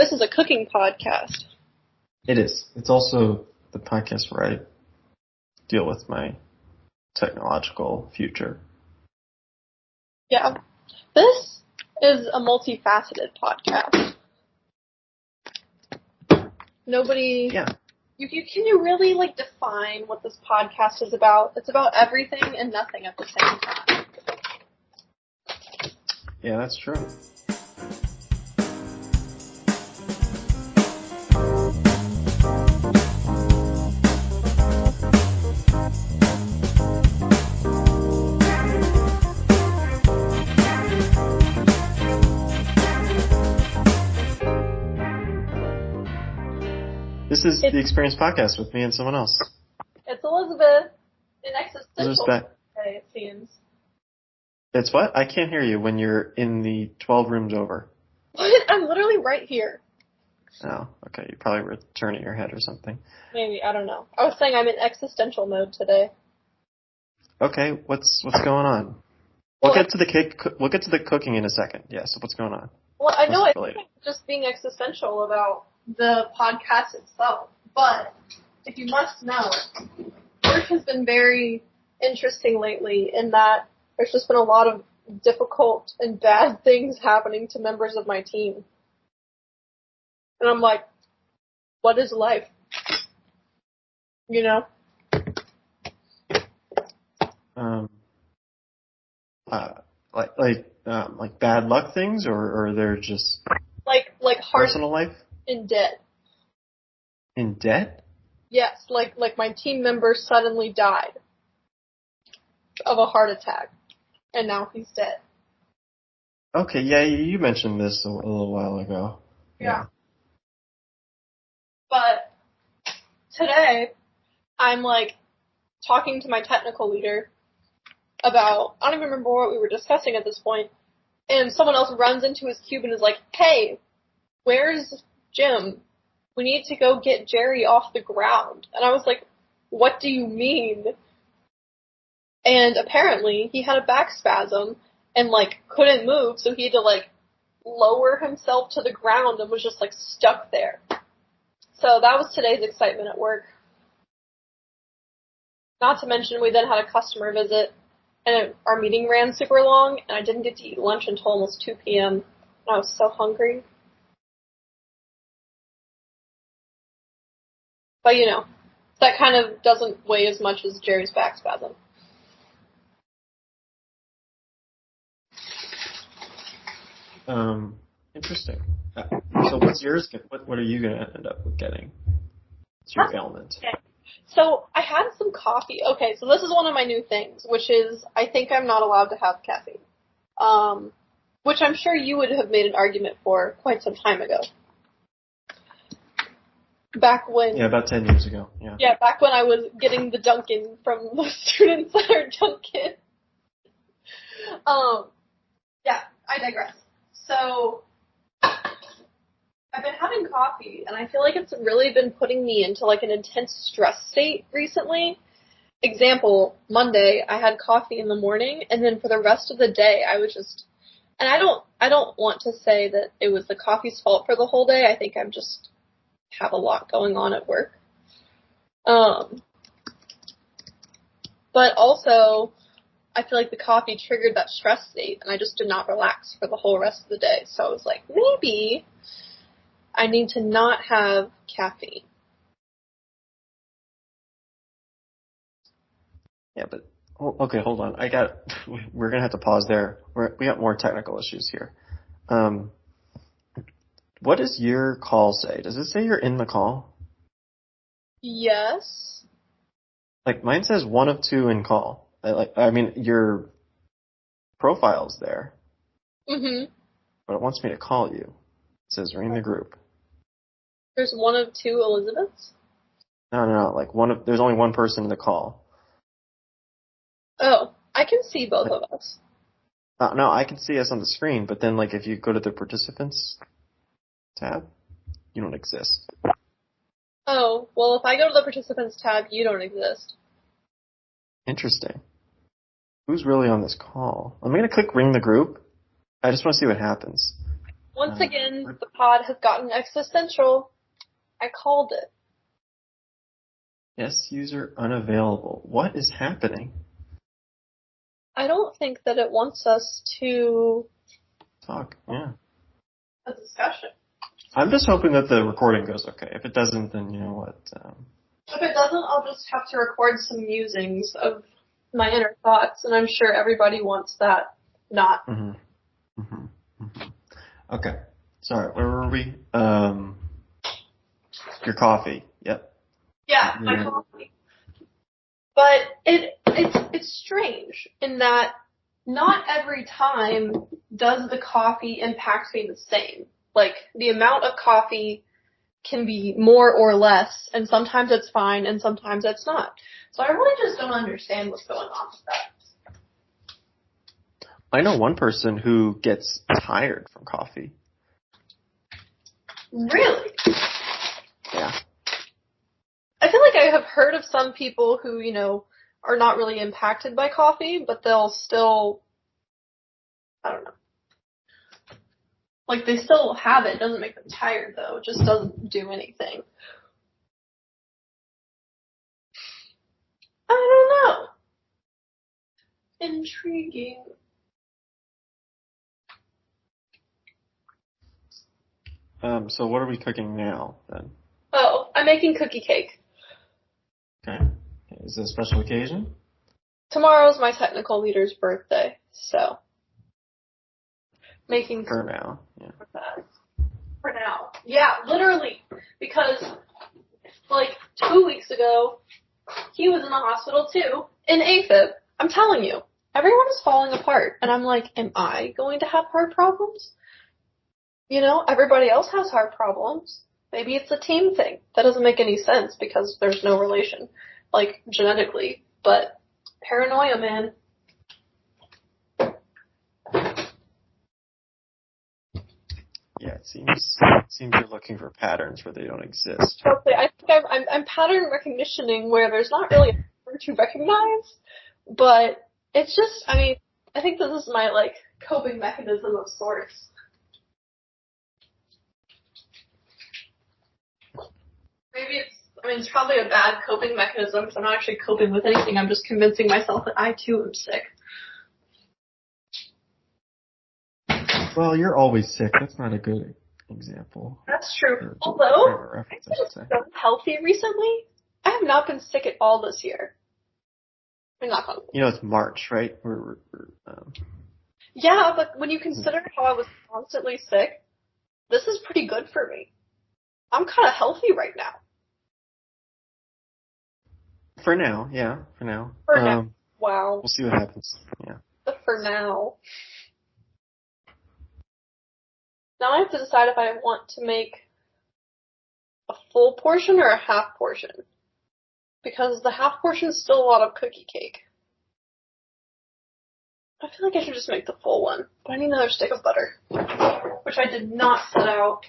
This is a cooking podcast. It is. It's also the podcast where I deal with my technological future. Yeah. This is a multifaceted podcast. Nobody... Yeah. Can you really, define what this podcast is about? It's about everything and nothing at the same time. Yeah, that's true. This is the Experience Podcast with me and someone else. It's Elizabeth in existential today, it seems. It's what? I can't hear you when you're in the 12 rooms over. What? I'm literally right here. Oh, okay. You probably were turning your head or something. Maybe, I don't know. I was saying I'm in existential mode today. Okay, what's going on? We'll get to the cooking in a second. Yeah, so what's going on? Well, I know it's just being existential about the podcast itself, but if you must know, work has been very interesting lately in that there's just been a lot of difficult and bad things happening to members of my team. And I'm like, what is life? You know? Like bad luck things, or they're just like hard personal life? In debt. In debt? Yes, like my team member suddenly died of a heart attack, and now he's dead. Okay, yeah, you mentioned this a little while ago. Yeah. But today, I'm talking to my technical leader about, I don't even remember what we were discussing at this point, and someone else runs into his cube and is like, hey, where's Jim? We need to go get Jerry off the ground. And I was like, what do you mean? And apparently he had a back spasm and couldn't move, so he had to lower himself to the ground and was just stuck there. So that was today's excitement at work. Not to mention we then had a customer visit and our meeting ran super long and I didn't get to eat lunch until almost 2 p.m. and I was so hungry. But, that kind of doesn't weigh as much as Jerry's back spasm. Interesting. So what's yours? What are you going to end up with getting? What's your ailment? Okay. So I had some coffee. Okay, so this is one of my new things, which is I think I'm not allowed to have caffeine. Which I'm sure you would have made an argument for quite some time ago. Back when... Yeah, about 10 years ago. Yeah. Yeah, back when I was getting the Dunkin' from the students at our Dunkin'. Yeah, I digress. So, I've been having coffee, and I feel like it's really been putting me into an intense stress state recently. Example, Monday, I had coffee in the morning, and then for the rest of the day, I was just... And I don't want to say that it was the coffee's fault for the whole day. I think I'm just... have a lot going on at work. But also, I feel like the coffee triggered that stress state, and I just did not relax for the whole rest of the day. So I was like, maybe I need to not have caffeine. Yeah, but, okay, hold on. We're going to have to pause there. We got more technical issues here. What does your call say? Does it say you're in the call? Yes. Mine says 1 of 2 in call. Your profile's there. Mm-hmm. But it wants me to call you. It says ring the group. There's 1 of 2 Elizabeths? No. There's only one person in the call. Oh, I can see both of us. No, I can see us on the screen, but then if you go to the participants tab, you don't exist. Oh, well, if I go to the participants tab, you don't exist. Interesting. Who's really on this call? I'm going to click ring the group. I just want to see what happens. Once again, the pod has gotten existential. I called it. Yes, user unavailable. What is happening? I don't think that it wants us to talk. Yeah. A discussion. I'm just hoping that the recording goes okay. If it doesn't, then you know what. If it doesn't, I'll just have to record some musings of my inner thoughts, and I'm sure everybody wants that. Not. Okay. Sorry, where were we? Your coffee. Yep. Yeah, my coffee. But it's strange in that not every time does the coffee impact me the same. Like, the amount of coffee can be more or less, and sometimes it's fine, and sometimes it's not. So I really just don't understand what's going on with that. I know one person who gets tired from coffee. Really? Yeah. I feel like I have heard of some people who, you know, are not really impacted by coffee, but they'll still, I don't know. Like, they still have it. It doesn't make them tired, though. It just doesn't do anything. I don't know. Intriguing. So what are we cooking now, then? Oh, I'm making cookie cake. Okay. Is it a special occasion? Tomorrow's my technical leader's birthday, so making for now. Yeah. For now. Yeah, literally. Because, like, 2 weeks ago, he was in the hospital too, in AFib. I'm telling you, everyone is falling apart. And I'm like, am I going to have heart problems? You know, everybody else has heart problems. Maybe it's a team thing. That doesn't make any sense because there's no relation, like, genetically. But paranoia, man. Yeah, it seems you're looking for patterns where they don't exist. Totally. I think I'm pattern recognitioning where there's not really a pattern to recognize, but it's just, I mean, I think this is my, like, coping mechanism of sorts. Maybe it's probably a bad coping mechanism because I'm not actually coping with anything. I'm just convincing myself that I too am sick. Well, you're always sick. That's not a good example. That's true. Although, I've been so healthy recently. I have not been sick at all this year. I mean, not on. You know, it's March, right? Yeah, but when you consider how I was constantly sick, this is pretty good for me. I'm kind of healthy right now. For now, yeah. For now. For now. Wow. We'll see what happens. Yeah. But for now. Now I have to decide if I want to make a full portion or a half portion. Because the half portion is still a lot of cookie cake. I feel like I should just make the full one. But I need another stick of butter. Which I did not set out.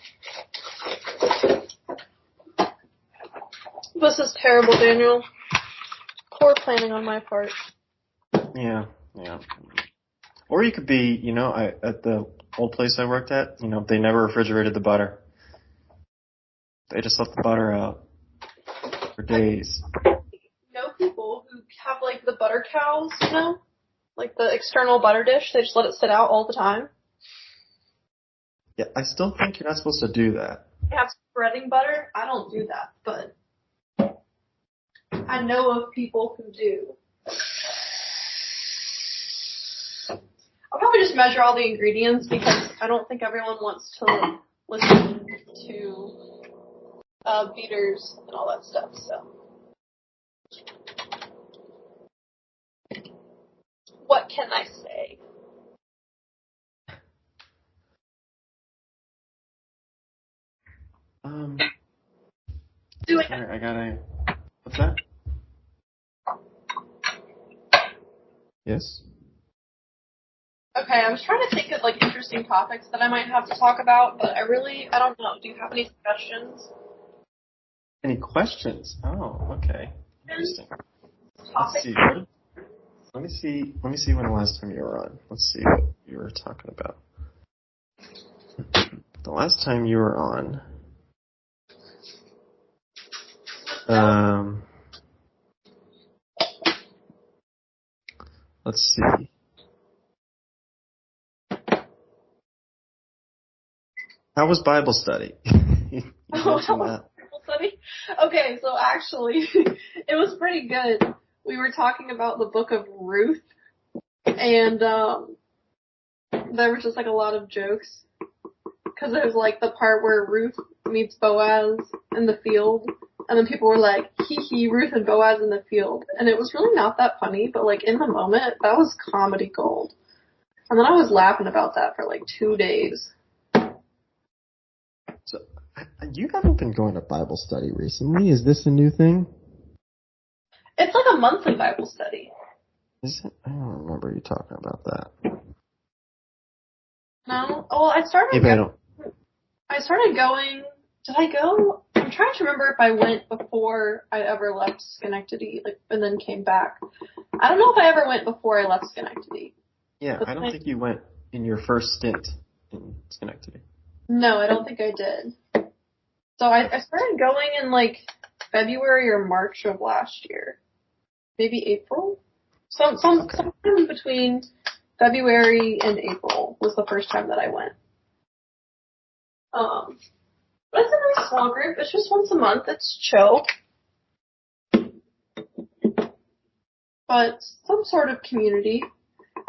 This is terrible, Daniel. Poor planning on my part. Yeah. Or you could be, you know, at the old place I worked at, you know, they never refrigerated the butter. They just left the butter out for days. You know people who have, like, the butter cows, you know? Like the external butter dish, they just let it sit out all the time. Yeah, I still think you're not supposed to do that. They have spreading butter. I don't do that, but I know of people who do. I'll probably just measure all the ingredients because I don't think everyone wants to listen to beaters and all that stuff, so. What can I say? Doing sorry, I gotta. What's that? Yes? Okay, I was trying to think of, like, interesting topics that I might have to talk about, but I don't know. Do you have any suggestions? Any questions? Oh, okay. Interesting. Let's see. Let me see when the last time you were on. Let's see what you were talking about. The last time you were on, let's see. How was Bible study? You mentioned that. Bible study? Okay, so actually, it was pretty good. We were talking about the book of Ruth, and there was just like a lot of jokes. Because there was like the part where Ruth meets Boaz in the field, and then people were like, hee hee, Ruth and Boaz in the field. And it was really not that funny, but like in the moment, that was comedy gold. And then I was laughing about that for like 2 days. So, you haven't been going to Bible study recently. Is this a new thing? It's like a monthly Bible study. Is it? I don't remember you talking about that. No? Well, I started going, did I go? I'm trying to remember if I went before I ever left Schenectady, like, and then came back. I don't know if I ever went before I left Schenectady. Yeah, I don't think you went in your first stint in Schenectady. No, I don't think I did. So I started going in like February or March of last year. Maybe April? Sometime between February and April was the first time that I went. But it's a nice small group. It's just once a month. It's chill. But some sort of community.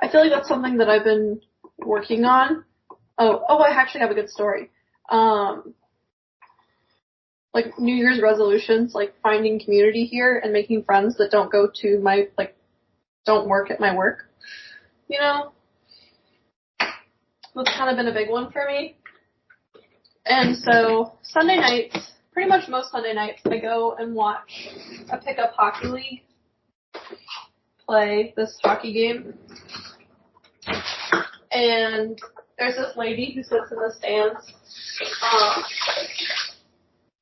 I feel like that's something that I've been working on. I actually have a good story. Like New Year's resolutions, like finding community here and making friends that don't go to my, like, don't work at my work. You know? That's kind of been a big one for me. And so Sunday nights, pretty much most Sunday nights, I go and watch a pickup hockey league play this hockey game. And there's this lady who sits in the stands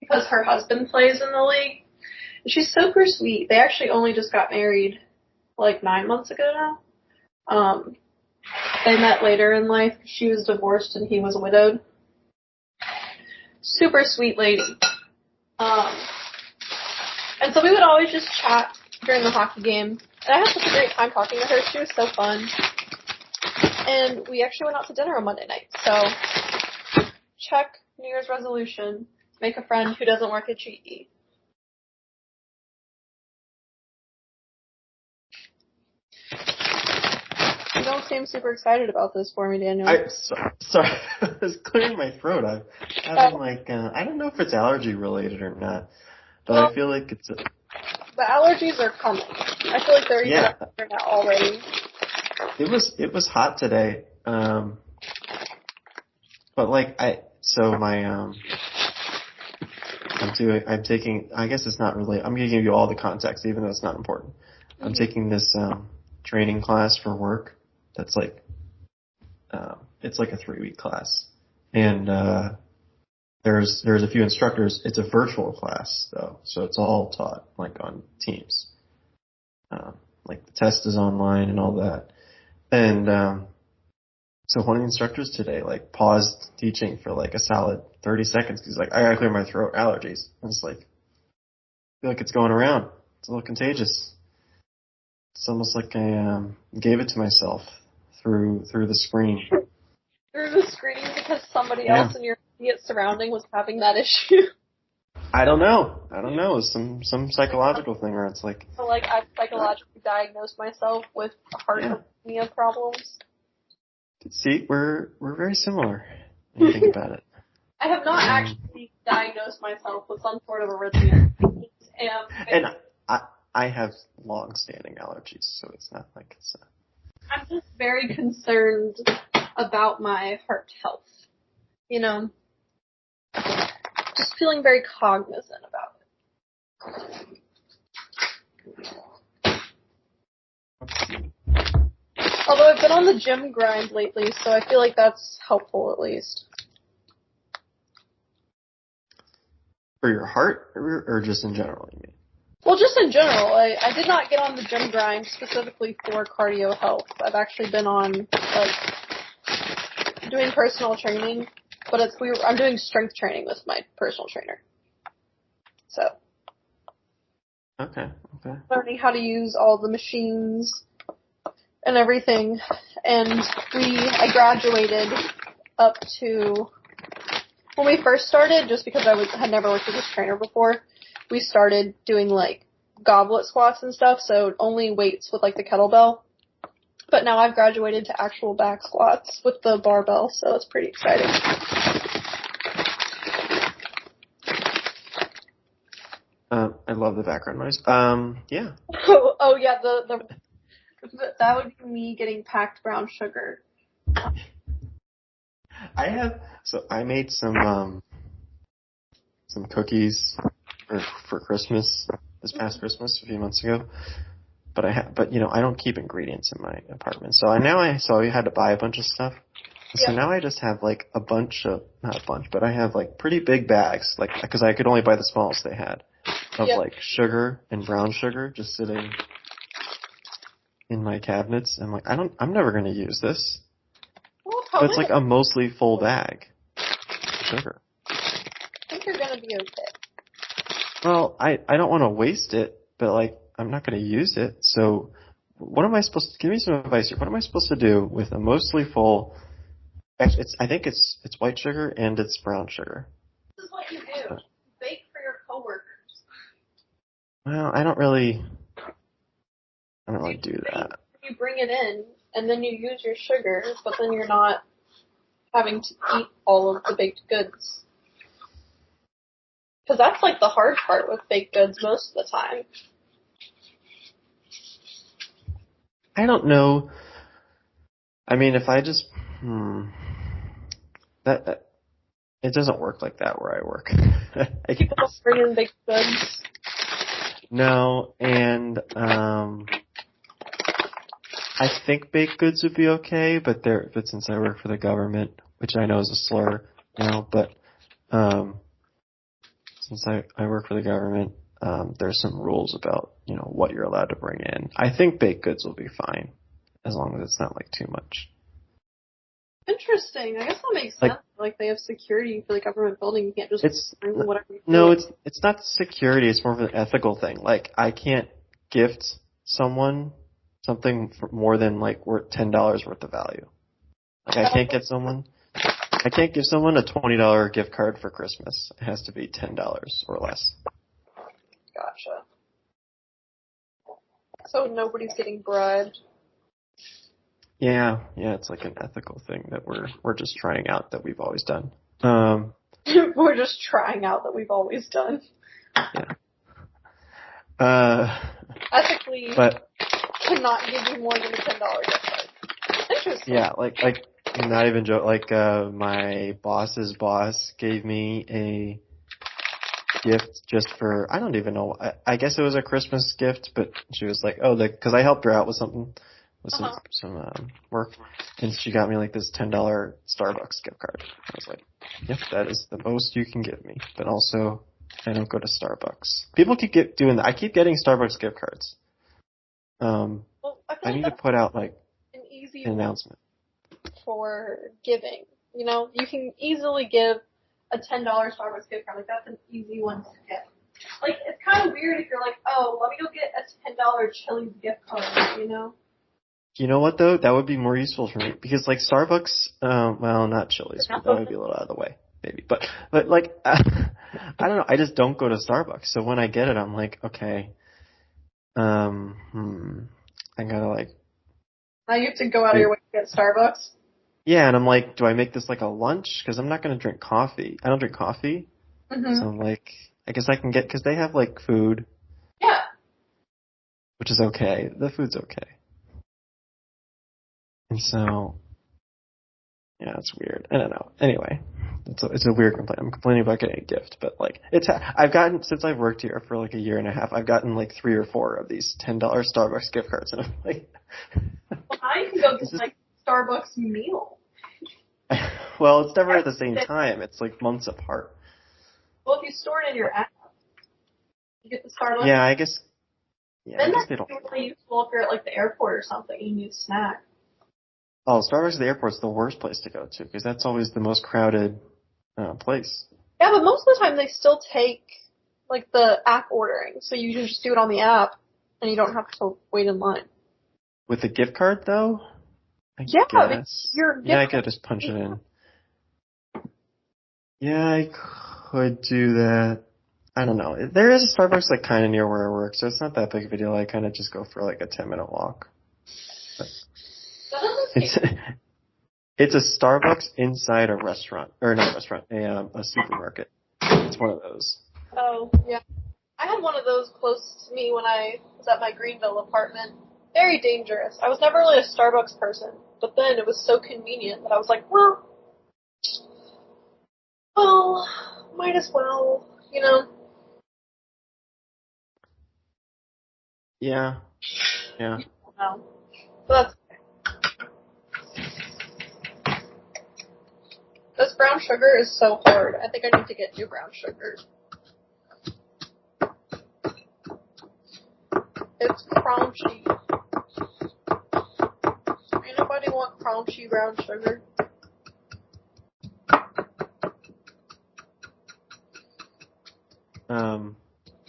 because her husband plays in the league. And she's super sweet. They actually only just got married like 9 months ago now. They met later in life. She was divorced and he was widowed. Super sweet lady. And so we would always just chat during the hockey game. And I had such a great time talking to her. She was so fun. And we actually went out to dinner on Monday night. So, check New Year's resolution. Make a friend who doesn't work at GE. You don't seem super excited about this for me, Daniel. Sorry, I was clearing my throat. I'm having I don't know if it's allergy related or not, but I feel like it's the allergies are coming. I feel like they're even up there now already. It was hot today, but I'm taking, I guess it's not really, I'm going to give you all the context, even though it's not important. Mm-hmm. I'm taking this training class for work that's like, it's like a 3-week class. And there's a few instructors. It's a virtual class, though, so it's all taught, like, on Teams. Like, the test is online and all that. And so one of the instructors today, like, paused teaching for, like, a solid 30 seconds because he's like, I gotta clear my throat, allergies. And it's like, I feel like it's going around. It's a little contagious. It's almost like I gave it to myself through the screen. Through the screen because somebody else in your immediate surrounding was having that issue. I don't know. It's some psychological thing where it's like. So, like, I've psychologically diagnosed myself with heart arrhythmia problems. See, we're very similar when you think about it. I have not actually diagnosed myself with some sort of arrhythmia. And I have long-standing allergies, so it's not like it's. I'm just very concerned about my heart health. You know, just feeling very cognizant about it. Although I've been on the gym grind lately, so I feel like that's helpful at least. For your heart, or just in general, you mean? Well, just in general. I did not get on the gym grind specifically for cardio health. I've actually been on, like, doing personal training but I'm doing strength training with my personal trainer. So. Okay. Learning how to use all the machines and everything, and I graduated up to, when we first started, just because I had never worked with this trainer before, we started doing like goblet squats and stuff, so only weights with like the kettlebell. But now I've graduated to actual back squats with the barbell, so it's pretty exciting. I love the background noise. Yeah. Oh yeah, that would be me getting packed brown sugar. I made some cookies for Christmas this past Christmas a few months ago. But I don't keep ingredients in my apartment. So I had to buy a bunch of stuff. So now I just have like not a bunch, but I have like pretty big bags, like, cause I could only buy the smallest they had of like sugar and brown sugar just sitting in my cabinets. I'm like, I'm never going to use this. Well, but it's like a mostly full bag of sugar. I think you're going to be okay. Well, I don't want to waste it, but like, I'm not going to use it. So what am I supposed to, give me some advice here. What am I supposed to do with a mostly full, I think it's white sugar and it's brown sugar. This is what you do. Bake for your coworkers. Well, I don't really do that. You bring it in, and then you use your sugar, but then you're not having to eat all of the baked goods. Because that's like the hard part with baked goods most of the time. I don't know. I mean, if I just, that it doesn't work like that where I work. People don't bring in baked goods. No, and I think baked goods would be okay, but since I work for the government, which I know is a slur now, but since I work for the government, there's some rules about what you're allowed to bring in. I think baked goods will be fine as long as it's not like too much. Interesting. I guess that makes sense. Like they have security for the government building. You can't just bring whatever you No, want. it's not security. It's more of an ethical thing. Like I can't gift someone something for more than like worth $10 worth of value. Like I can't give someone a $20 gift card for Christmas. It has to be $10 or less. Gotcha. So nobody's getting bribed. Yeah, it's like an ethical thing that we're just trying out that we've always done. We're just trying out that we've always done. Yeah. Ethically, but cannot give you more than a $10 gift card. Interesting. Yeah, like not even joke. Like my boss's boss gave me a gift just for, I don't even know. I guess it was a Christmas gift, but she was like, because I helped her out with something. With some work, and she got me like this $10 Starbucks gift card. I was like, "Yep, that is the most you can give me." But also, I don't go to Starbucks. People keep doing that. I keep getting Starbucks gift cards. Well, I need to put out like an easy announcement for giving. You can easily give a $10 Starbucks gift card. Like that's an easy one to get. Like it's kind of weird if you're like, oh, let me go get a $10 Chili's gift card. You know what though? That would be more useful for me because like Starbucks, well, not Chili's, but that would be a little out of the way, maybe. But like, I don't know. I just don't go to Starbucks, so when I get it, I'm like, okay, I gotta like. Now you have to go out of your way to get Starbucks. Yeah, and I'm like, do I make this like a lunch? Because I'm not gonna drink coffee. I don't drink coffee, so I'm like, I guess I can get because they have like food. Yeah. Which is okay. The food's okay. And so, yeah, it's weird. I don't know. Anyway, it's a weird complaint. I'm complaining about getting a gift, but like I've gotten since I've worked here for like a year and a half. I've gotten like 3 or 4 of these $10 Starbucks gift cards, and I'm like, well, I can go get like Starbucks meal. Well, it's never at the same time. It's like months apart. Well, if you store it in your app, you get the Starbucks. Yeah, I guess. Yeah, then I guess that's really useful if you're at like the airport or something and you need a snack. Oh, Starbucks at the airport's the worst place to go to because that's always the most crowded place. Yeah, but most of the time they still take, like, the app ordering. So you can just do it on the app, and you don't have to wait in line. With a gift card, though? I guess. I could just punch it in. Yeah, I could do that. I don't know. There is a Starbucks, like, kind of near where I work, so it's not that big of a deal. I kind of just go for, like, a 10-minute walk. But it's a Starbucks inside a restaurant. Or not a restaurant, a supermarket. It's one of those. Oh, yeah. I had one of those close to me when I was at my Greenville apartment. Very dangerous. I was never really a Starbucks person, but then it was so convenient that I was like, well, might as well, you know? Yeah. No. But this brown sugar is so hard. I think I need to get new brown sugar. It's crunchy. Anybody want crunchy brown sugar?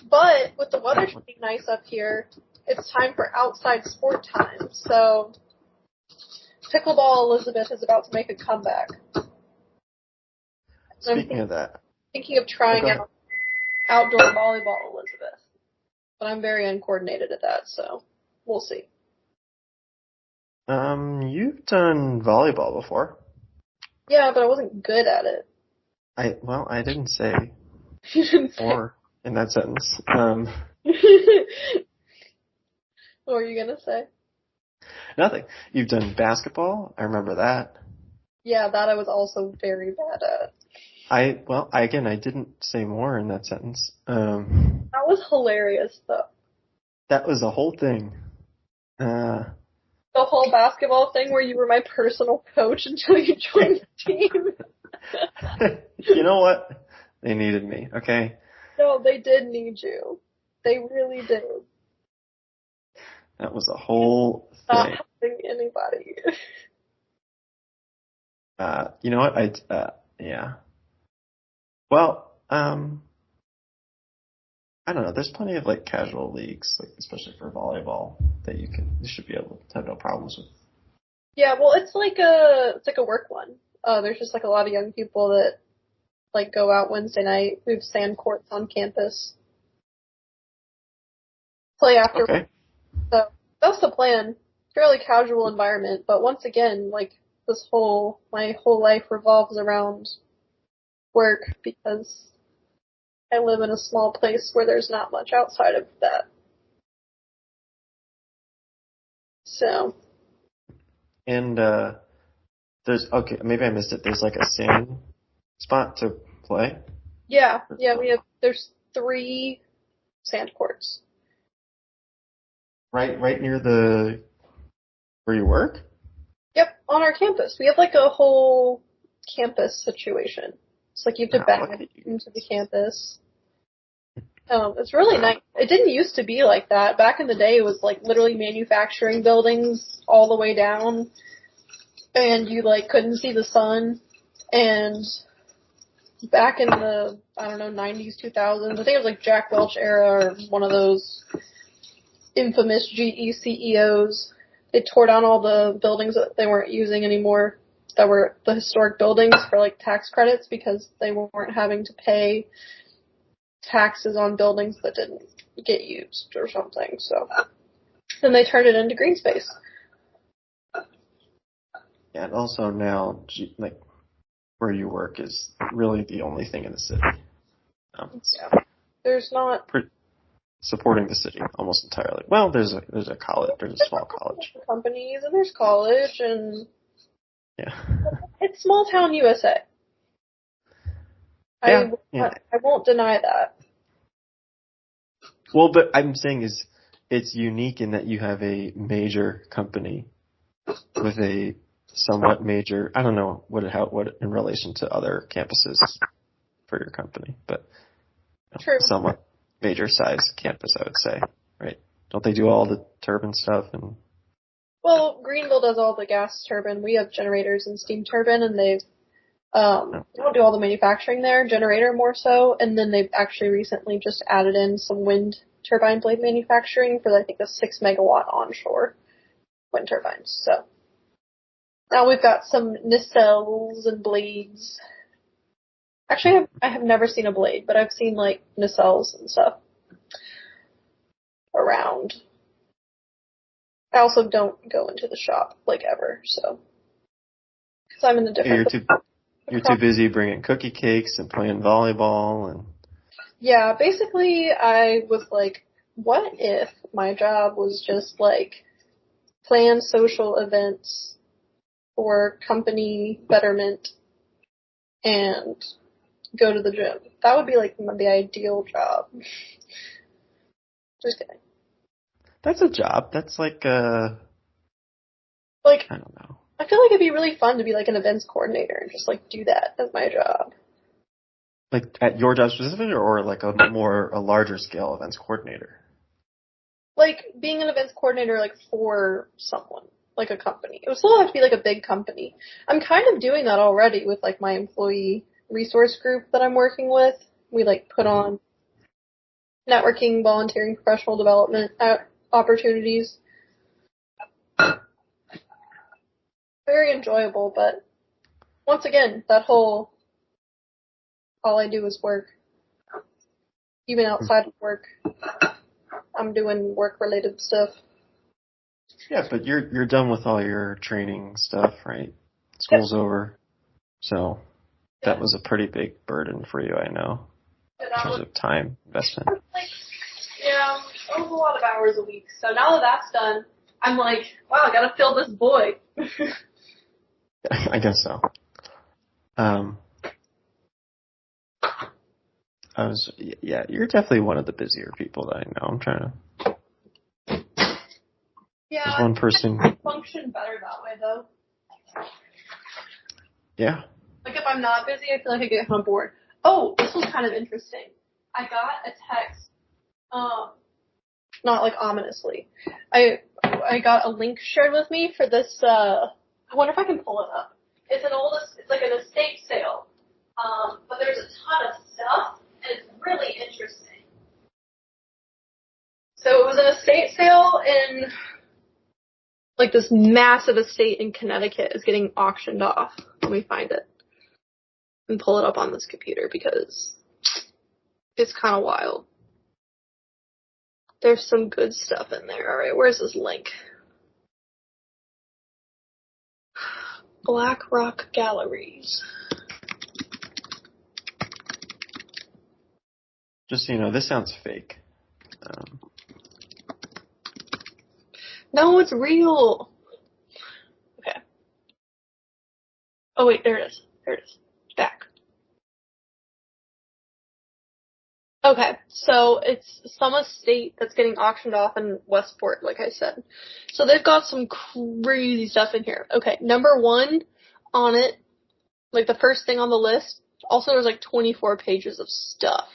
But with the weather being nice up here, it's time for outside sport time. So Pickleball Elizabeth is about to make a comeback. Speaking of that, thinking of trying out outdoor volleyball Elizabeth, but I'm very uncoordinated at that, so we'll see. You've done volleyball before. Yeah, but I wasn't good at it. I didn't say. You didn't say. Or in that sentence. What were you gonna say? Nothing. You've done basketball. I remember that. Yeah, that I was also very bad at. I didn't say more in that sentence. That was hilarious, though. That was the whole thing. The whole basketball thing where you were my personal coach until you joined the team. You know what? They needed me, okay? No, they did need you. They really did. That was the whole thing. Not helping anybody. You know what? Yeah. Well, I don't know. There's plenty of like casual leagues, like especially for volleyball, that you should be able to have no problems with. Yeah, well, it's like a work one. There's just like a lot of young people that like go out Wednesday night, move sand courts on campus, play after. Okay. So that's the plan. Fairly casual environment, but once again, like my whole life revolves around work because I live in a small place where there's not much outside of that. So. And maybe I missed it. There's like a sand spot to play? Yeah, there's 3 sand courts. Right near where you work? Yep, on our campus. We have like a whole campus situation. It's like you have to back into the campus. It's really nice. It didn't used to be like that. Back in the day, it was like literally manufacturing buildings all the way down, and you like couldn't see the sun. And back in the, I don't know, 90s, 2000s, I think it was like Jack Welch era or one of those infamous GE CEOs. They tore down all the buildings that they weren't using anymore, that were the historic buildings, for like tax credits because they weren't having to pay taxes on buildings that didn't get used or something. So then they turned it into green space. Yeah, and also now, like, where you work is really the only thing in the city. Yeah. There's not supporting the city almost entirely. Well, there's a college, there's a small college. Companies and there's college and yeah, it's small town USA. I won't deny that. Well, but I'm saying it's unique in that you have a major company with a somewhat major, I don't know what in relation to other campuses for your company, but True. Somewhat major size campus, I would say, right? Don't they do all the turbine stuff and? Well, Greenville does all the gas turbine. We have generators and steam turbine, and they've They don't do all the manufacturing there, generator more so, and then they've actually recently just added in some wind turbine blade manufacturing for, I think, a 6 megawatt onshore wind turbines. So now we've got some nacelles and blades. Actually, I have never seen a blade, but I've seen, like, nacelles and stuff around. I also don't go into the shop, like, ever, so. Because I'm in a different... You're too busy bringing cookie cakes and playing volleyball and... Yeah, basically I was like, what if my job was just, like, plan social events for company betterment and go to the gym? That would be, like, the ideal job. Just kidding. That's a job. That's like, like, I don't know. I feel like it'd be really fun to be, like, an events coordinator and just, like, do that as my job. Like, at your job specifically, or like a larger scale events coordinator? Like, being an events coordinator, like, for someone, like a company. It would still have to be, like, a big company. I'm kind of doing that already with, like, my employee resource group that I'm working with. We, like, put on networking, volunteering, professional development opportunities. Very enjoyable, but once again, that whole all I do is work. Even outside of work, I'm doing work-related stuff. Yeah, but you're done with all your training stuff, right? School's over. So that was a pretty big burden for you, I know, in terms of time investment. Yeah, that was a lot of hours a week. So now that that's done, I'm like, wow, I gotta fill this void. I guess so. You're definitely one of the busier people that I know. I'm trying to. Yeah, there's one person. I function better that way, though. Yeah. Like, if I'm not busy, I feel like I get kind of bored. Oh, this was kind of interesting. I got a text, not like ominously. I got a link shared with me for this, I wonder if I can pull it up. It's like an estate sale. But there's a ton of stuff, and it's really interesting. So it was an estate sale in, like, this massive estate in Connecticut is getting auctioned off. Let me find it and pull it up on this computer because it's kind of wild. There's some good stuff in there. All right, where's this link? Black Rock Galleries. Just so you know, this sounds fake. No, it's real. Okay. Oh wait, there it is. There it is. Back. Okay, so it's some estate that's getting auctioned off in Westport, like I said. So they've got some crazy stuff in here. Okay, number 1 on it, like the first thing on the list, also there's like 24 pages of stuff.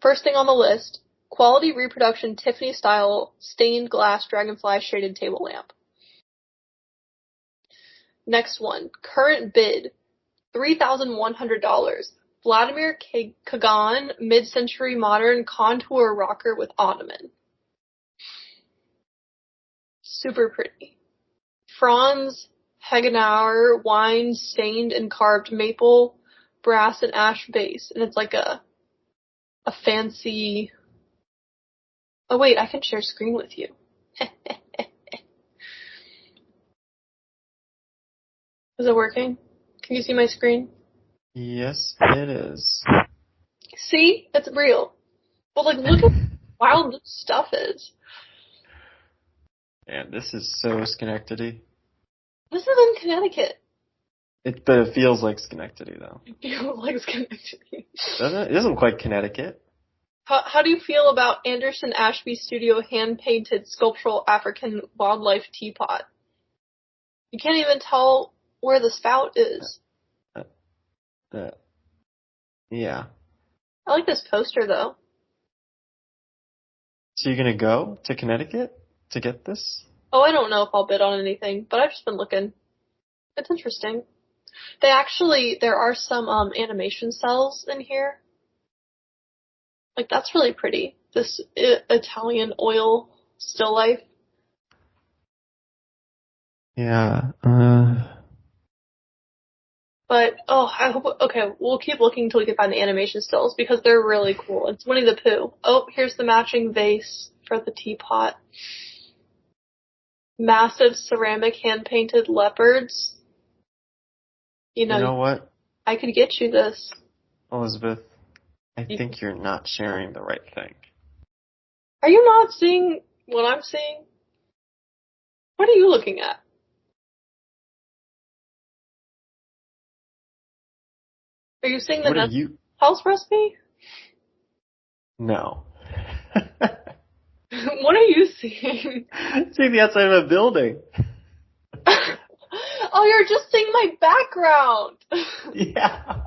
First thing on the list, quality reproduction Tiffany style stained glass dragonfly shaded table lamp. Next one, current bid, $3,100. Vladimir Kagan mid-century modern contour rocker with ottoman. Super pretty. Franz Hagenauer wine stained and carved maple, brass, and ash base. And it's like a fancy... Oh wait, I can share screen with you. Is it working? Can you see my screen? Yes, it is. See? It's real. But like, look at how wild this stuff is. Yeah, this is so Schenectady. This is in Connecticut. But it feels like Schenectady, though. It feels like Schenectady. Doesn't it? It doesn't quite Connecticut. How do you feel about Anderson Ashby Studio hand-painted sculptural African wildlife teapot? You can't even tell where the spout is. Yeah. I like this poster, though. So you're gonna go to Connecticut to get this? Oh, I don't know if I'll bid on anything, but I've just been looking. It's interesting. There are some animation cells in here. Like, that's really pretty. This Italian oil still life. Yeah. But, I hope, okay, we'll keep looking until we can find the animation stills because they're really cool. It's Winnie the Pooh. Oh, here's the matching vase for the teapot. Massive ceramic hand-painted leopards. You know What, I could get you this. Elizabeth? I think you're not sharing the right thing. Are you not seeing what I'm seeing? What are you looking at? Are you seeing What are the you? house recipe? No. What are you seeing? Seeing the outside of a building. Oh, you're just seeing my background. Yeah.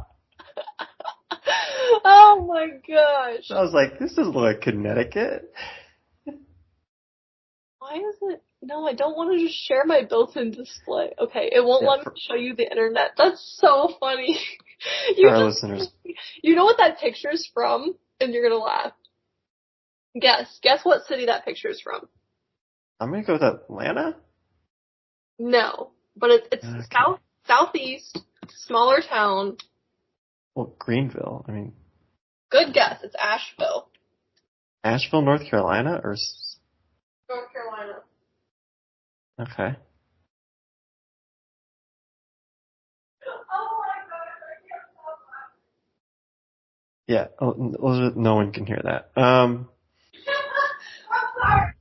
Oh my gosh. I was like, this doesn't look like Connecticut. Why is it? No, I don't want to just share my built-in display. Okay, it won't let me show you the internet. That's so funny. For our listeners. You know what that picture's from? And you're gonna laugh. Guess what city that picture's from? I'm gonna go with Atlanta? No, but it's okay. Southeast, smaller town. Well, Greenville, I mean. Good guess, it's Asheville. Asheville, North Carolina, or? North Carolina. Okay. Oh my god, I can't stop laughing. Yeah, Elizabeth, no one can hear that. I'm sorry.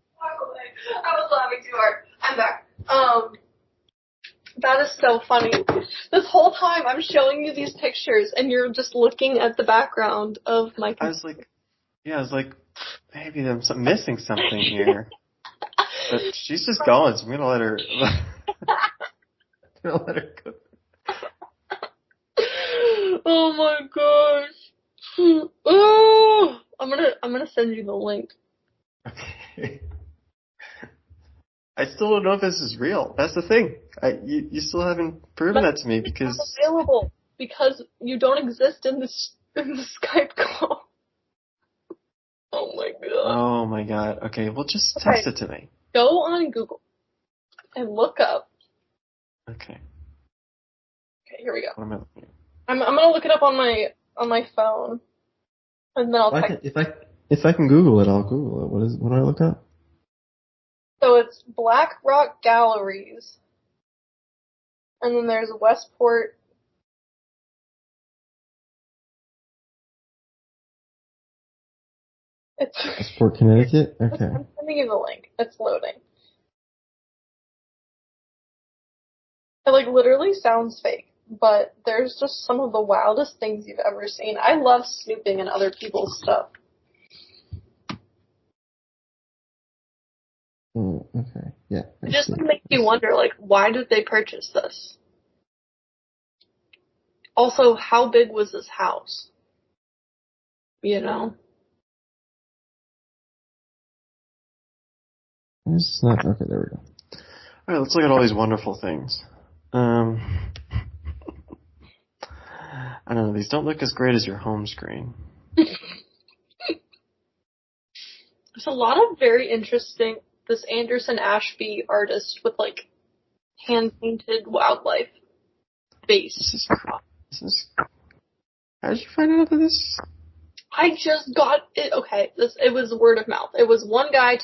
I was laughing too hard. I'm back. That is so funny. This whole time I'm showing you these pictures and you're just looking at the background of my computer. I was like, maybe I'm missing something here. But she's just going, so I'm gonna let her. I'm gonna let her go. Oh my gosh. Oh, I'm gonna send you the link. Okay. I still don't know if this is real. That's the thing. You still haven't proven that to me because it's not available because you don't exist in the Skype call. Oh my god. Oh my god. Okay, well just text it to me. Go on Google and look up. Okay. Okay, here we go. What am I looking at? I'm gonna look it up on my phone, and then I'll text. If I can Google it, I'll Google it. What do I look up? So it's Black Rock Galleries, and then there's Westport. Westport, Connecticut? Okay. I'm sending you the link. It's loading. It literally sounds fake, but there's just some of the wildest things you've ever seen. I love snooping in other people's stuff. Oh, okay. Yeah. It just makes you wonder, why did they purchase this? Also, how big was this house? You know? It's not, okay, there we go. Alright, let's look at all these wonderful things. I don't know, these don't look as great as your home screen. There's a lot of very interesting, this Anderson Ashby artist with hand-painted wildlife base. How did you find out about this? I just got it. Okay, it was word of mouth. It was one guy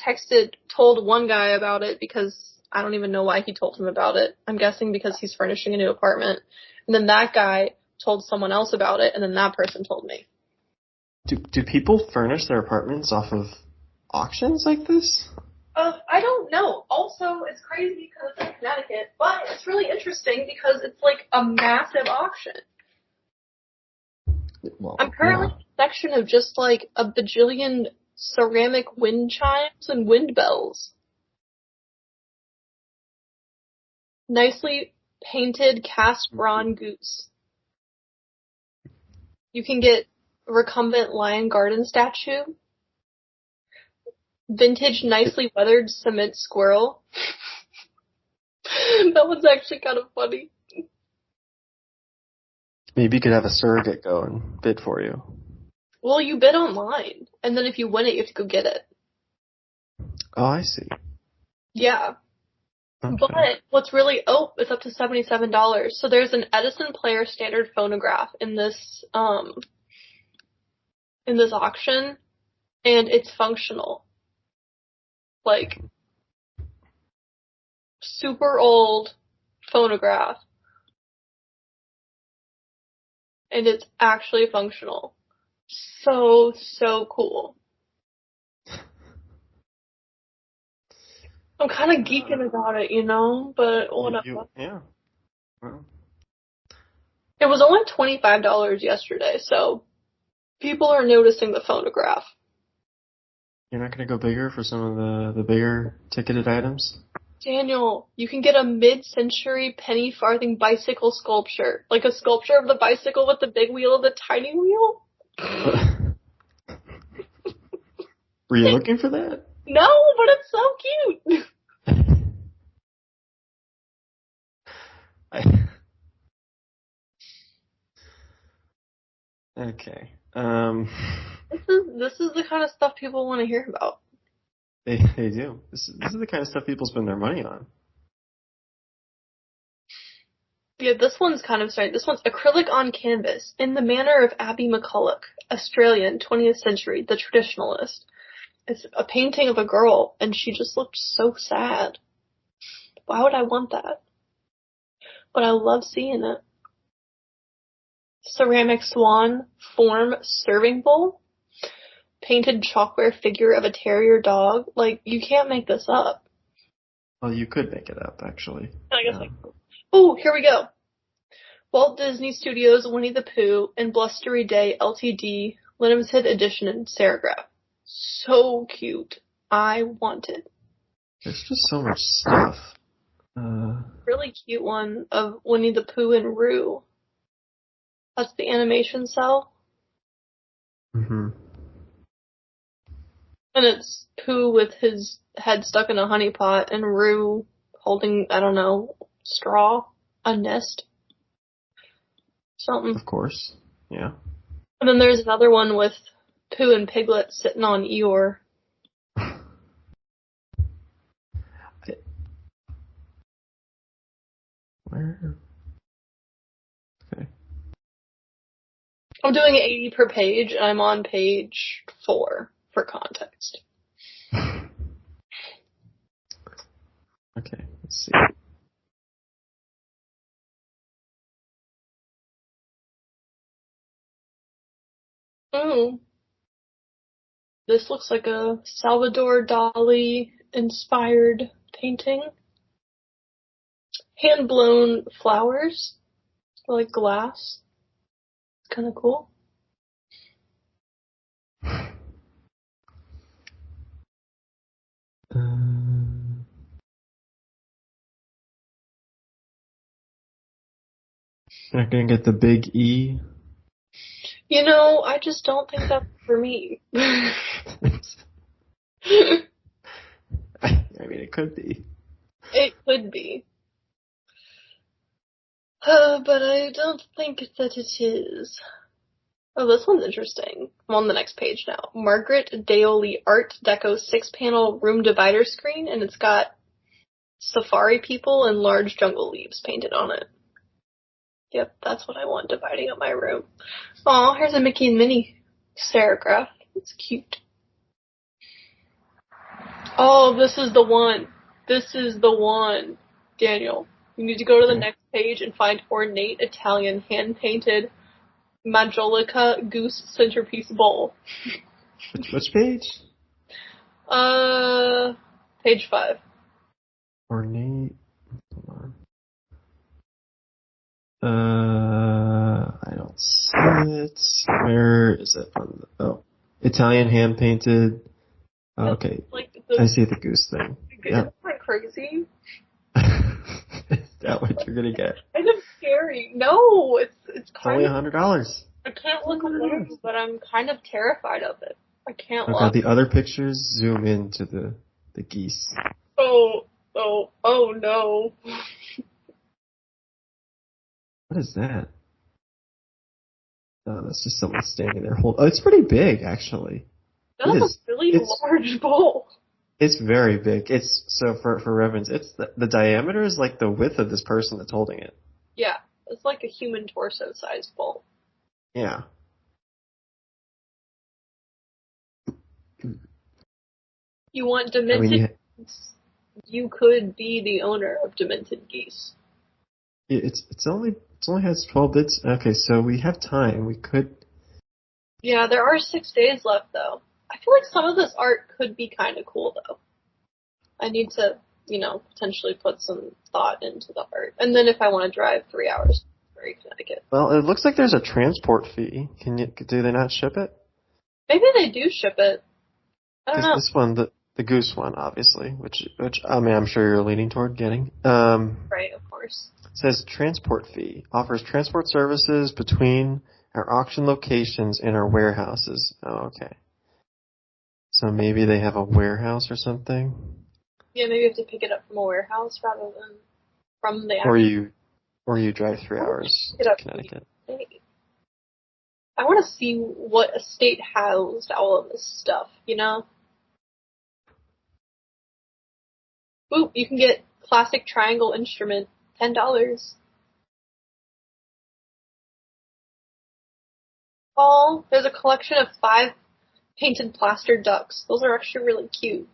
told one guy about it because I don't even know why he told him about it. I'm guessing because he's furnishing a new apartment. And then that guy told someone else about it, and then that person told me. Do people furnish their apartments off of auctions like this? I don't know. Also, it's crazy because it's in Connecticut, but it's really interesting because it's a massive auction. Well, I'm currently in a section of just a bajillion ceramic wind chimes and wind bells. Nicely painted cast bronze goose. You can get recumbent lion garden statue. Vintage nicely weathered cement squirrel. That was actually kind of funny. Maybe you could have a surrogate go and bid for you. Well, you bid online, and then if you win it, you have to go get it. Oh, I see. Yeah. Okay. But what's really it's up to $77. So there's an Edison Player standard phonograph in this auction, and it's functional. Like, super old phonograph. And it's actually functional. So cool. I'm kind of geeking about it, but whatever. Yeah. Well, It was only $25 yesterday, so people are noticing the phonograph. you're not going to go bigger for some of the bigger ticketed items? Daniel, you can get a mid-century penny farthing bicycle sculpture. Like a sculpture of the bicycle with the big wheel and the tiny wheel. Were you looking for that? No, but it's so cute. Okay. This is the kind of stuff people want to hear about. They do. This is the kind of stuff people spend their money on. Yeah, this one's kind of strange. This one's acrylic on canvas in the manner of Abby McCulloch, Australian, 20th century, the traditionalist. It's a painting of a girl, and she just looked so sad. Why would I want that? But I love seeing it. Ceramic swan form serving bowl. Painted chalkware figure of a terrier dog. Like, you can't make this up. Well, you could make it up, actually. I guess Ooh, here we go. Walt Disney Studios Winnie the Pooh and Blustery Day Ltd. Limited edition in serigraph. So cute. I want it. There's just so much stuff. Really cute one of Winnie the Pooh and Roo. That's the animation cell. Mm-hmm. And it's Pooh with his head stuck in a honey pot and Roo holding, I don't know, straw, a nest, something. Of course. Yeah. And then there's another one with Pooh and Piglet sitting on Eeyore. Where? Okay. I'm doing 80 per page, and I'm on page 4 for context. Okay, let's see. Oh. This looks like a Salvador Dali inspired painting. Hand-blown flowers, like glass. Kind of cool. You're not gonna get the big E? I just don't think that's for me. I mean, it could be. It could be. But I don't think that it is. Oh, this one's interesting. I'm on the next page now. Margaret Daly Art Deco 6-panel room divider screen, and it's got safari people and large jungle leaves painted on it. Yep, that's what I want dividing up my room. Aw, here's a Mickey and Minnie serigraph. It's cute. Oh, this is the one. This is the one. Daniel, you need to go to the next page and find ornate Italian hand-painted Majolica goose centerpiece bowl. Which page? Page 5. Ornate. Hold on. I don't see it. Where is it? Oh, Italian hand painted. Oh, okay. Like I see the goose thing. Yeah. Isn't that crazy? Is that what you're gonna get? Kind of scary. No, it's kind only of. $100. I can't look away, but I'm kind of terrified of it. I can't look. Okay, the other pictures zoom into the geese. Oh no. What is that? That's just someone standing there holding. Oh, it's pretty big, actually. It That's a is. really It's large bowl. it's very big. It's so for reference, it's the diameter is like the width of this person that's holding it. Yeah, it's like a human torso-sized bowl. Yeah. You want I mean, demented geese? You could be the owner of demented geese. it's only has 12 bits. Okay, so we have time. We could. Yeah, there are 6 days left, though. I feel like some of this art could be kind of cool, though. I need to, potentially put some thought into the art. And then if I want to drive 3 hours to Surrey, Connecticut. Well, it looks like there's a transport fee. Do they not ship it? Maybe they do ship it. I don't Because know. this one, the goose one, obviously, which I mean, I'm sure you're leaning toward getting. Right, of course. It says transport fee offers transport services between our auction locations and our warehouses. Oh, okay. So maybe they have a warehouse or something, Yeah, maybe you have to pick it up from a warehouse rather than from the or actual you drive 3 hours pick it to up. Connecticut. I want to see what estate housed all of this stuff, Ooh, you can get classic triangle instrument, $10. Oh, there's a collection of 5 painted plaster ducks. Those are actually really cute.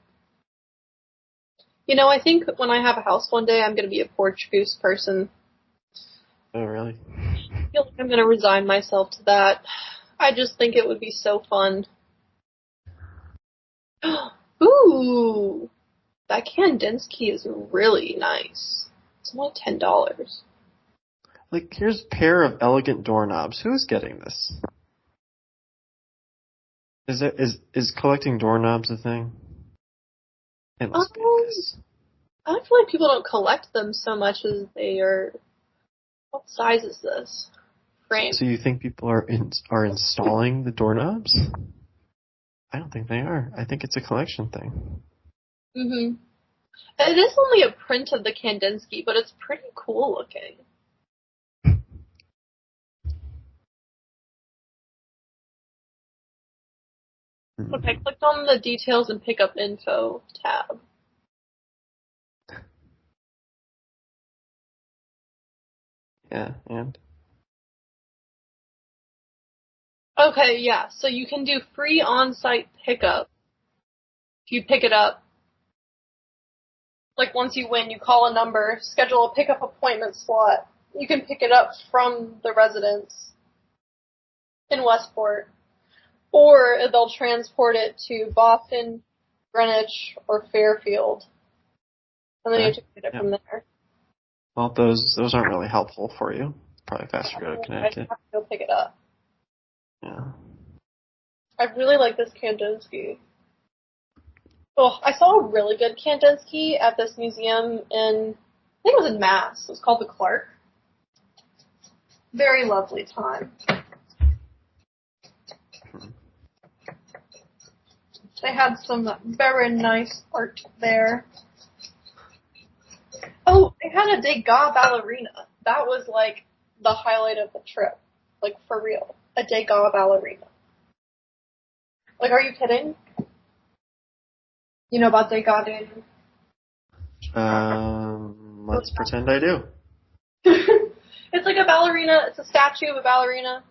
I think when I have a house one day, I'm going to be a porch goose person. Oh, really? I feel like I'm going to resign myself to that. I just think it would be so fun. Ooh, that Kandinsky is really nice. It's only $10. Like, here's a pair of elegant doorknobs. Who's getting this? Is collecting doorknobs a thing? It must be, I guess. I feel like people don't collect them so much as they are. What size is this frame? So you think people are installing the doorknobs? I don't think they are. I think it's a collection thing. Mhm. It is only a print of the Kandinsky, but it's pretty cool looking. Okay, I clicked on the details and pick up info tab. Yeah, and Okay, yeah, so you can do free on-site pickup. If you pick it up, like once you win, you call a number, schedule a pickup appointment slot. You can pick it up from the residence in Westport, or they'll transport it to Boston, Greenwich, or Fairfield, and then you have to get it from there. Well, those aren't really helpful for you. Probably faster to go to I Connecticut. have to go pick it up. Yeah. I really like this Kandinsky. Oh, I saw a really good Kandinsky at this museum in, I think it was in Mass. It was called the Clark. Very lovely time. They had some very nice art there. Oh, they had a Degas ballerina. That was like the highlight of the trip. Like for real. A Degas ballerina. Like, are you kidding? You know about Degas, Daniel? Let's pretend I do. It's like a ballerina. It's a statue of a ballerina.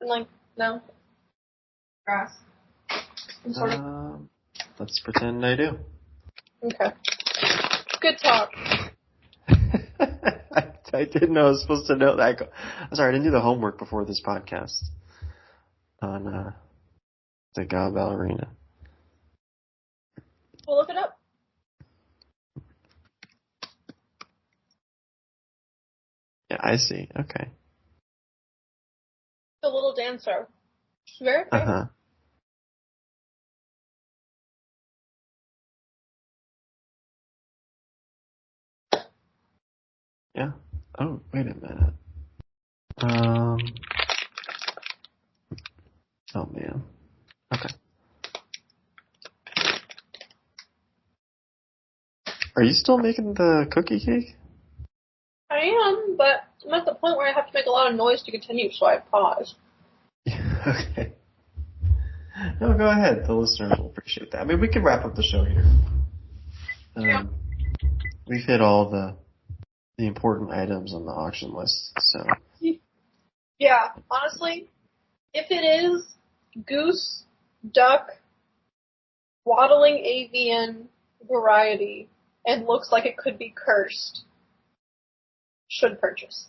And like, no. Grass. Let's pretend I do. Okay. Good talk. I didn't know I was supposed to know that. I'm sorry, I didn't do the homework before this podcast on the God Ballerina. We'll look it up. Yeah, I see. Okay. The little dancer. Very famous. Uh-huh. Yeah. Oh, wait a minute. Oh man. Okay. Are you still making the cookie cake? I am, but I'm at the point where I have to make a lot of noise to continue, so I paused. Okay. No, go ahead. The listeners will appreciate that. I mean, we could wrap up the show here. Yeah. We've hit all the important items on the auction list, so. Yeah, honestly, if it is goose, duck, waddling avian variety, and looks like it could be cursed, should purchase.